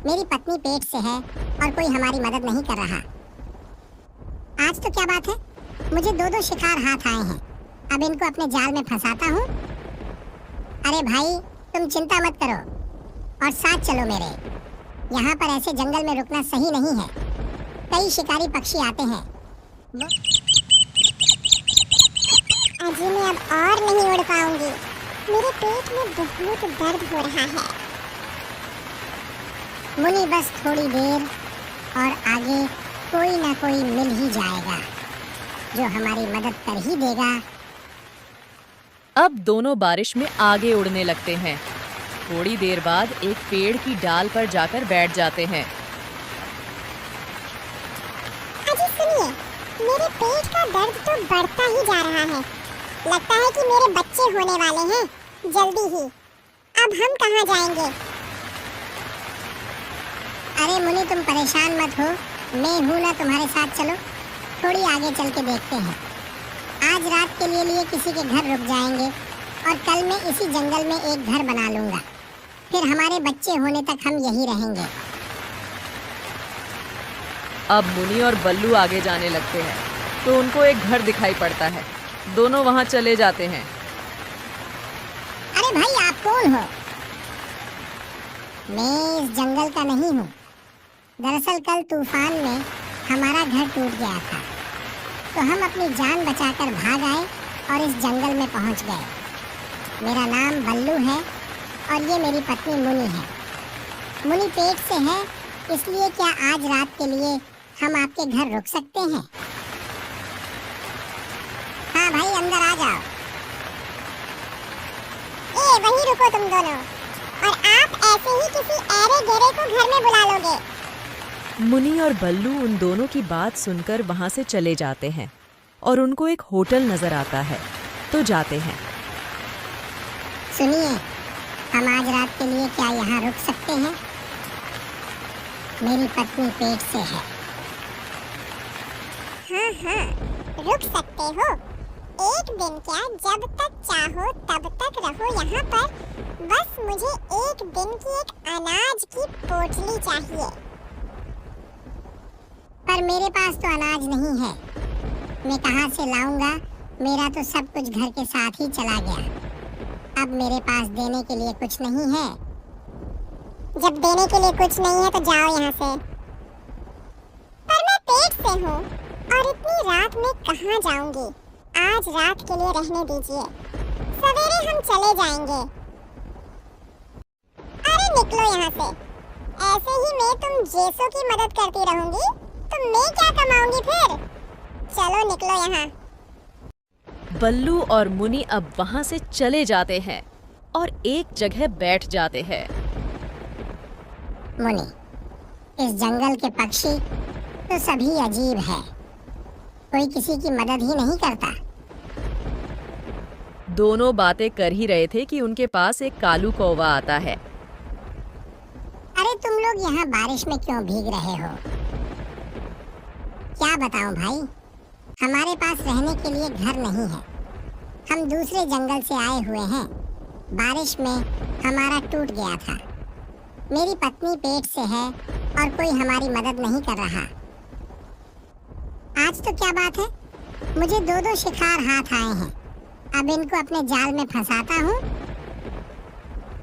मेरी पत्नी पेट से है और कोई हमारी मदद नहीं कर रहा। आज तो क्या बात है, मुझे दो दो शिकार हाथ आए हैं। अब इनको अपने जाल में फंसाता हूँ। अरे भाई, तुम चिंता मत करो और साथ चलो मेरे। यहाँ पर ऐसे जंगल में रुकना सही नहीं है। कई शिकारी पक्षी आते हैं। अजी मैं अब और नहीं उड़ पाऊंगी। मेरे पेट में बहुत दर्द हो रहा है। मुनी बस थोड़ी देर और आगे कोई ना कोई मिल ही जाएगा जो हमारी मदद कर ही देगा। अब दोनों बारिश में आगे उड़ने लगते हैं। थोड़ी देर बाद एक पेड़ की डाल पर जाकर बैठ जाते हैं। अजी सुनिए, मेरे पेट का दर्द तो बढ़ता ही जा रहा है। लगता है कि मेरे बच्चे होने वाले हैं जल्दी ही। अब हम कहाँ जाएंगे? अरे मुनि, तुम परेशान मत हो, मैं हूँ ना तुम्हारे साथ। चलो थोड़ी आगे चल के देखते हैं। आज रात के लिए किसी के घर रुक जाएंगे और कल मैं इसी जंगल में एक घर बना लूंगा। फिर हमारे बच्चे होने तक हम यहीं रहेंगे। अब मुनि और बल्लू आगे जाने लगते हैं तो उनको एक घर दिखाई पड़ता है। दोनों वहां चले जाते हैं। अरे भाई, आप कौन हो? मैं इस जंगल का नहीं हूँ। दरअसल कल तूफान में हमारा घर टूट गया था, तो हम अपनी जान बचाकर भाग आए और इस जंगल में पहुँच गए। मेरा नाम बल्लू है और ये मेरी पत्नी मुनी है। मुनी पेट से है, इसलिए क्या आज रात के लिए हम आपके घर रुक सकते हैं? हाँ भाई, अंदर आ जाओ। वहीं रुको तुम दोनों, और आप ऐसे ही किसी ऐरे गहरे को घर में बुला लोगे। मुनि और बल्लू उन दोनों की बात सुनकर वहां से चले जाते हैं और उनको एक होटल नजर आता है तो जाते हैं। सुनिए, हम आज रात के लिए क्या यहाँ रुक सकते हैं? मेरी पत्नी पेट से है। हाँ, रुक सकते हो। एक दिन क्या, जब तक चाहो तब तक रहो यहाँ पर। बस मुझे एक दिन की एक अनाज की पोटली चाहिए। पर मेरे पास तो अनाज नहीं है। मैं कहाँ से लाऊंगा? मेरा तो सब कुछ घर के साथ ही चला गया। अब मेरे पास देने के लिए कुछ नहीं है। जब देने के लिए कुछ नहीं है तो जाओ यहाँ से। पर मैं पेट से हूँ और इतनी रात में कहाँ जाऊंगी? आज रात के लिए रहने दीजिए, सवेरे हम चले जाएंगे। अरे निकलो यहाँ से। ऐसे ही मैं तुम जैसों की मदद करती रहूंगी तो मैं क्या कमाऊंगी फिर? चलो निकलो यहाँ। बल्लू और मुनि अब वहां से चले जाते हैं और एक जगह बैठ जाते हैं। मुनि, इस जंगल के पक्षी तो सभी अजीब है। कोई किसी की मदद ही नहीं करता। दोनों बातें कर ही रहे थे कि उनके पास एक कालू कौवा आता है। अरे तुम लोग यहाँ बारिश में क्यों भीग रहे हो? क्या बताऊं भाई, हमारे पास रहने के लिए घर नहीं है। हम दूसरे जंगल से आए हुए हैं। बारिश में हमारा टूट गया था। मेरी पत्नी पेट से है और कोई हमारी मदद नहीं कर रहा। आज तो क्या बात है, मुझे दो दो शिकार हाथ आए हैं। अब इनको अपने जाल में फंसाता हूँ।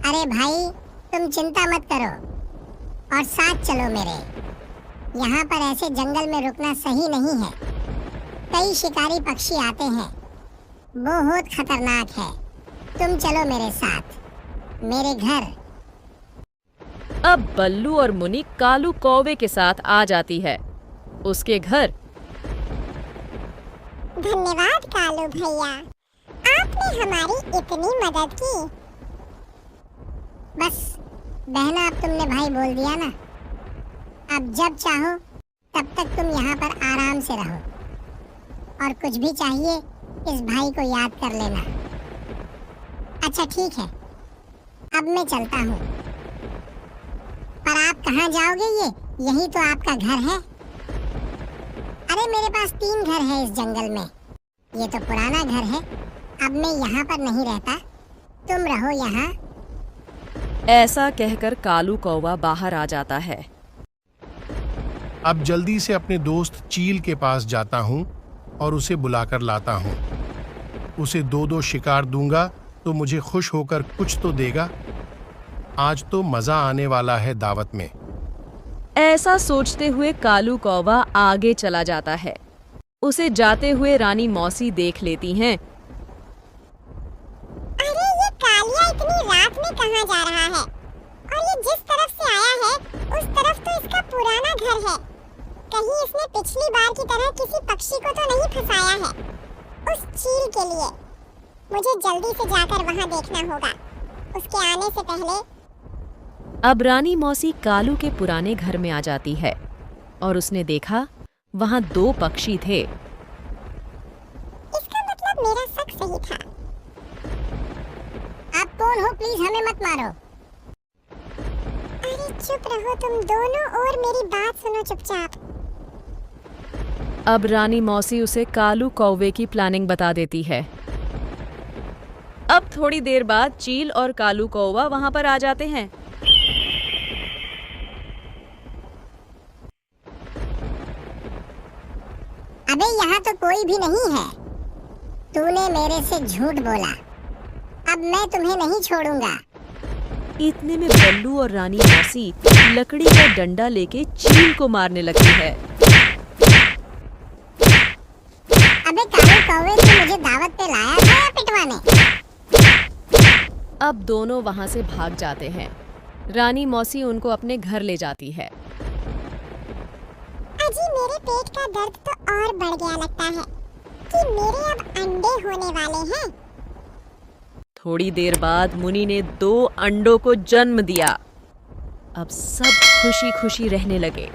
अरे भाई, तुम चिंता मत करो और साथ चलो मेरे। यहाँ पर ऐसे जंगल में रुकना सही नहीं है। कई शिकारी पक्षी आते हैं, बहुत खतरनाक है। तुम चलो मेरे साथ, मेरे घर। अब बल्लू और मुनि कालू कौवे के साथ आ जाती है उसके घर। धन्यवाद कालू भैया, आपने हमारी इतनी मदद की। बस बहना, अब तुमने भाई बोल दिया ना। अब जब चाहो तब तक तुम यहाँ पर आराम से रहो, और कुछ भी चाहिए इस भाई को याद कर लेना। अच्छा ठीक है, अब मैं चलता हूँ। पर आप कहाँ जाओगे? यही तो आपका घर है। अरे मेरे पास 3 घर है इस जंगल में। ये तो पुराना घर है। अब मैं यहाँ पर नहीं रहता, तुम रहो यहाँ। ऐसा कहकर कालू कौवा बाहर आ जाता है। अब जल्दी से अपने दोस्त चील के पास जाता हूँ और उसे बुलाकर लाता हूँ। उसे 2-2 शिकार दूंगा तो मुझे खुश होकर कुछ तो देगा। आज तो मजा आने वाला है दावत में। ऐसा सोचते हुए कालू कौवा आगे चला जाता है। उसे जाते हुए रानी मौसी देख लेती हैं। अरे ये कालिया इतनी रात में कहाँ जा रहा है? और ये जिस तरफ से आया है उस तरफ तो इसका पुराना घर है। कहीं इसने पिछली बार की तरह किसी पक्षी को तो नहीं फंसाया है? उस चील के लिए मुझे जल्दी से जाकर वहाँ देखना होगा, उसके आने से पहले। अब रानी मौसी कालू के पुराने घर में आ जाती है और उसने देखा वहाँ 2 पक्षी थे। इसका मतलब मेरा शक सही था। आप कौन हो? प्लीज हमें मत मारो। अरे चुप रहो तुम दोनों और मेरी बात सुनो चुपचाप। अब रानी मौसी उसे कालू कौवे की प्लानिंग बता देती है। अब थोड़ी देर बाद चील और कालू कौवा वहां पर आ जाते हैं। अबे यहाँ तो कोई भी नहीं है। तूने मेरे से झूठ बोला। अब मैं तुम्हें नहीं छोड़ूंगा। इतने में बल्लू और रानी मौसी लकड़ी का डंडा लेके चील को मारने लगती है। अबे कालू कौवे ने मुझे दावत पे लाया था या पिटवाने? अब दोनों वहां से भाग जाते हैं। रानी मौसी उनको अपने घर ले जाती है। अजी मेरे पेट का दर्द तो और बढ़ गया लगता है कि मेरे अब अंडे होने वाले हैं। थोड़ी देर बाद मुनि ने 2 अंडों को जन्म दिया। अब सब खुशी खुशी रहने लगे।